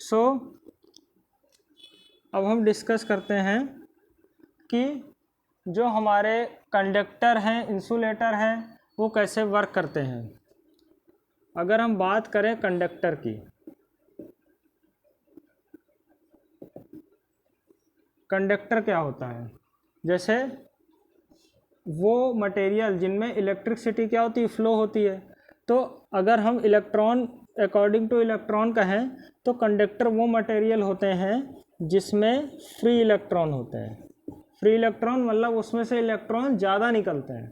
सो अब हम डिस्कस करते हैं कि जो हमारे कंडक्टर हैं, इंसुलेटर हैं, वो कैसे वर्क करते हैं। अगर हम बात करें कंडक्टर की, कंडक्टर क्या होता है? जैसे वो मटेरियल जिनमें इलेक्ट्रिसिटी क्या होती है, फ्लो होती है। तो अगर हम इलेक्ट्रॉन, अकॉर्डिंग टू इलेक्ट्रॉन कहें तो कंडक्टर वो मटेरियल होते हैं जिसमें फ्री इलेक्ट्रॉन होते हैं। फ्री इलेक्ट्रॉन मतलब उसमें से इलेक्ट्रॉन ज़्यादा निकलते हैं,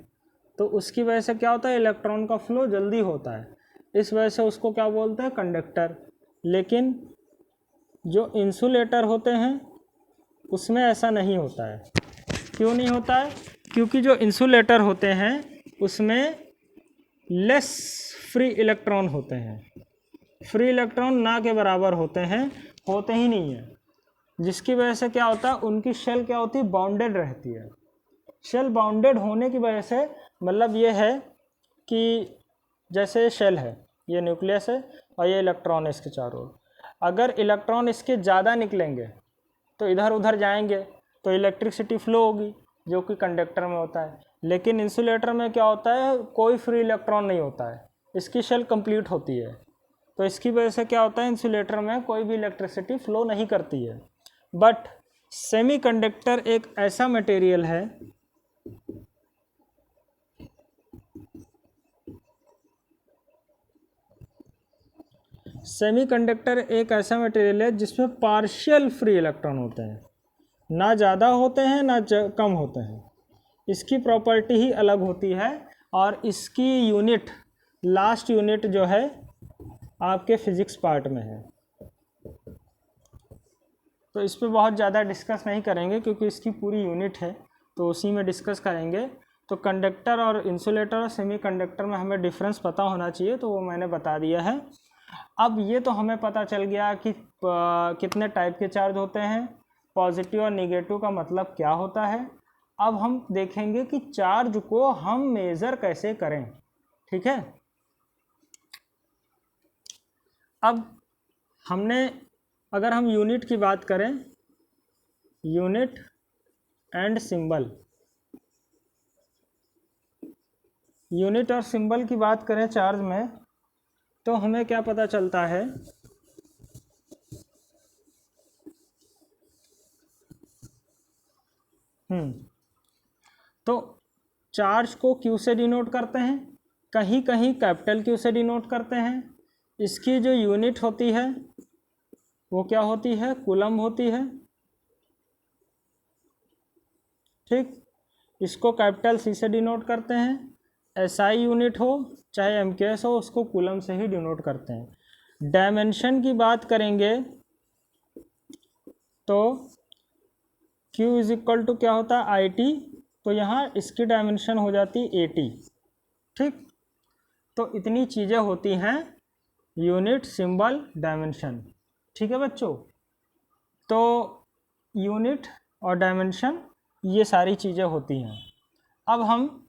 तो उसकी वजह से क्या होता है, इलेक्ट्रॉन का फ्लो जल्दी होता है। इस वजह से उसको क्या बोलते हैं, कंडक्टर। लेकिन जो इंसुलेटर होते हैं उसमें ऐसा नहीं होता है। क्यों नहीं होता है? क्योंकि जो इंसुलेटर होते हैं उसमें लेस फ्री इलेक्ट्रॉन होते हैं। फ्री इलेक्ट्रॉन ना के बराबर होते हैं, होते ही नहीं है। जिसकी वजह से क्या होता है, उनकी शेल क्या होती है, बाउंडेड रहती है। शेल बाउंडेड होने की वजह से मतलब ये है कि जैसे शेल है, ये न्यूक्लियस है और ये इलेक्ट्रॉन है इसके चारों ओर। अगर इलेक्ट्रॉन इसके ज़्यादा निकलेंगे तो इधर उधर जाएंगे तो इलेक्ट्रिसिटी फ्लो होगी, जो कि कंडक्टर में होता है। लेकिन इंसुलेटर में क्या होता है, कोई फ्री इलेक्ट्रॉन नहीं होता है, इसकी शेल कंप्लीट होती है। तो इसकी वजह से क्या होता है, इंसुलेटर में कोई भी इलेक्ट्रिसिटी फ्लो नहीं करती है। बट सेमीकंडक्टर एक ऐसा मटेरियल है सेमीकंडक्टर एक ऐसा मटेरियल है जिसमें पार्शियल फ्री इलेक्ट्रॉन होते हैं, ना ज़्यादा होते हैं ना कम होते हैं। इसकी प्रॉपर्टी ही अलग होती है और इसकी यूनिट, लास्ट यूनिट जो है आपके फिजिक्स पार्ट में है। तो इस पर बहुत ज़्यादा डिस्कस नहीं करेंगे क्योंकि इसकी पूरी यूनिट है, तो उसी में डिस्कस करेंगे। तो कंडक्टर और इंसुलेटर और सेमीकंडक्टर में हमें डिफरेंस पता होना चाहिए, तो वो मैंने बता दिया है। अब ये तो हमें पता चल गया कि कितने टाइप के चार्ज होते हैं, पॉजिटिव और निगेटिव का मतलब क्या होता है। अब हम देखेंगे कि चार्ज को हम मेज़र कैसे करें, ठीक है। अब हमने, अगर हम यूनिट की बात करें, यूनिट एंड सिंबल, यूनिट और सिंबल की बात करें चार्ज में, तो हमें क्या पता चलता है, तो चार्ज को क्यू से डिनोट करते हैं, कहीं कहीं कैपिटल क्यू से डिनोट करते हैं। इसकी जो यूनिट होती है वो क्या होती है, कूलम होती है, ठीक। इसको कैपिटल सी से डिनोट करते हैं। एसआई यूनिट हो चाहे एमकेएस हो, उसको कूलम से ही डिनोट करते हैं। डायमेंशन की बात करेंगे तो Q इज इक्वल टू क्या होता है, आई टी, तो यहाँ इसकी डायमेंशन हो जाती है 80, ठीक। तो इतनी चीज़ें होती हैं, यूनिट, सिंबल, डायमेंशन, ठीक है बच्चों। तो यूनिट और डायमेंशन ये सारी चीज़ें होती हैं। अब हम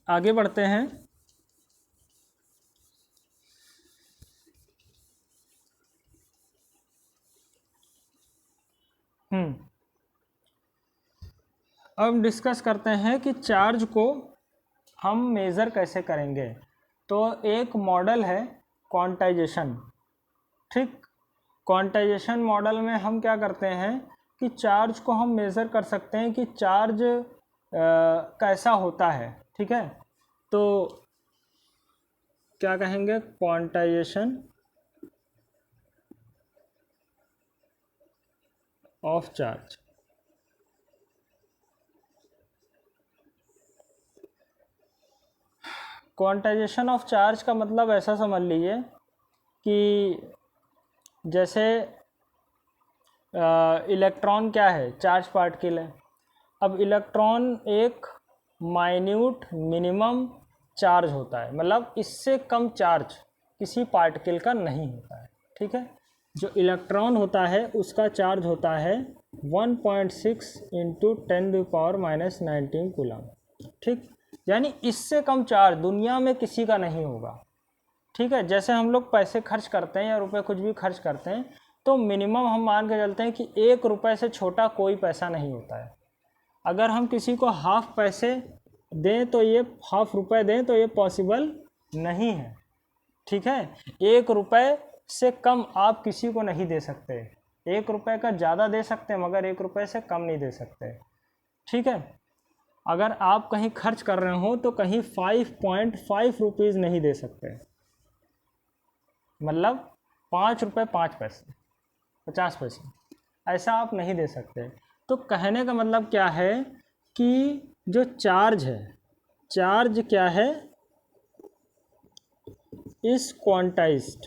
आगे बढ़ते हैं। अब डिस्कस करते हैं कि चार्ज को हम मेज़र कैसे करेंगे। तो एक मॉडल है क्वांटाइजेशन, ठीक। क्वांटाइजेशन मॉडल में हम क्या करते हैं कि चार्ज को हम मेज़र कर सकते हैं कि चार्ज कैसा होता है, ठीक है। तो क्या कहेंगे, quantization of charge. Quantization of charge का मतलब ऐसा समझ लीजिए कि जैसे इलेक्ट्रॉन क्या है, चार्ज पार्टिकल है। अब इलेक्ट्रॉन एक माइन्यूट मिनिमम चार्ज होता है, मतलब इससे कम चार्ज किसी पार्टिकल का नहीं होता है, ठीक है। जो इलेक्ट्रॉन होता है उसका चार्ज होता है 1.6 इंटू 10⁻⁻19 कूलम, ठीक। यानी इससे कम चार्ज दुनिया में किसी का नहीं होगा, ठीक है। जैसे हम लोग पैसे खर्च करते हैं या रुपए कुछ भी खर्च करते हैं तो मिनिमम हम मान के चलते हैं कि 1 रुपये से छोटा कोई पैसा नहीं होता है। अगर हम किसी को हाफ पैसे दें तो ये हाफ रुपए दें तो ये पॉसिबल नहीं है, ठीक है। 1 रुपये से कम आप किसी को नहीं दे सकते, 1 रुपये का ज़्यादा दे सकते हैं मगर 1 रुपये से कम नहीं दे सकते, ठीक है। अगर आप कहीं खर्च कर रहे हो तो कहीं 5.5 रुपीज़ नहीं दे सकते, मतलब 5 रुपये 5 पैसे 50 पैसे, ऐसा आप नहीं दे सकते। तो कहने का मतलब क्या है कि जो चार्ज है, चार्ज क्या है, इस क्वांटाइज्ड,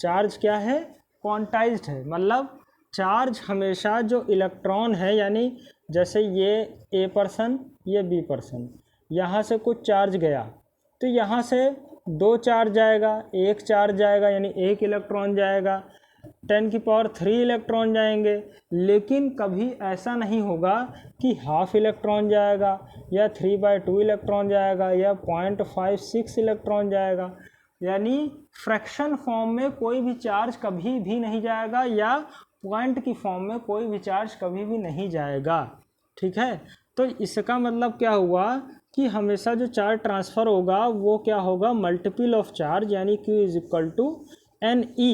चार्ज क्या है, क्वांटाइज्ड है। मतलब चार्ज हमेशा जो इलेक्ट्रॉन है, यानी जैसे ये ए पर्सन ये बी पर्सन, यहाँ से कुछ चार्ज गया तो यहाँ से 2 चार्ज जाएगा, 1 चार्ज जाएगा यानी 1 इलेक्ट्रॉन जाएगा, 10⁻³ इलेक्ट्रॉन जाएंगे। लेकिन कभी ऐसा नहीं होगा कि हाफ इलेक्ट्रॉन जाएगा या 3/2 इलेक्ट्रॉन जाएगा या 0.56 इलेक्ट्रॉन जाएगा, यानी फ्रैक्शन फॉर्म में कोई भी चार्ज कभी भी नहीं जाएगा या पॉइंट की फॉर्म में कोई भी चार्ज कभी भी नहीं जाएगा, ठीक है। तो इसका मतलब क्या हुआ कि हमेशा जो चार्ज ट्रांसफ़र होगा वो क्या होगा, मल्टीपल ऑफ चार्ज, यानी Q = NE,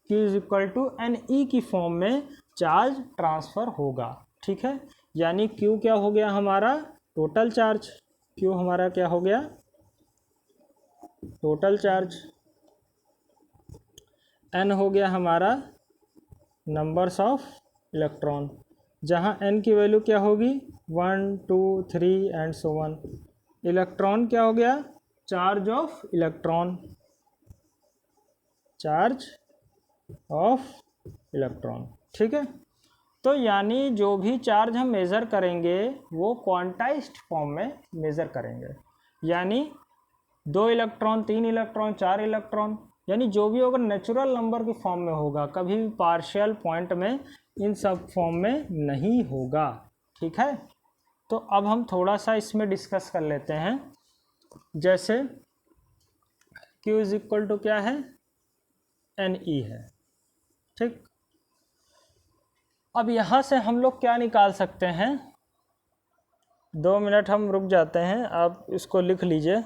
Q = NE की फॉर्म में चार्ज ट्रांसफ़र होगा, ठीक है। यानी Q क्या हो गया हमारा, टोटल चार्ज, Q हमारा क्या हो गया, टोटल चार्ज, N हो गया हमारा नंबर्स ऑफ इलेक्ट्रॉन, जहाँ N की वैल्यू क्या होगी 1 2 3 एंड सो ऑन। इलेक्ट्रॉन क्या हो गया, charge of electron, charge of electron, ठीक है। तो यानी जो भी चार्ज हम मेज़र करेंगे वो क्वांटाइज्ड फॉर्म में मेज़र करेंगे, यानी 2 इलेक्ट्रॉन 3 इलेक्ट्रॉन 4 इलेक्ट्रॉन, यानी जो भी होगा नेचुरल नंबर की फॉर्म में होगा, कभी भी पार्शियल पॉइंट में इन सब फॉर्म में नहीं होगा, ठीक है। तो अब हम थोड़ा सा इसमें डिस्कस कर लेते हैं। जैसे Q = क्या है, NE है, ठीक। अब यहाँ से हम लोग क्या निकाल सकते हैं, 2 मिनट हम रुक जाते हैं, आप इसको लिख लीजिए।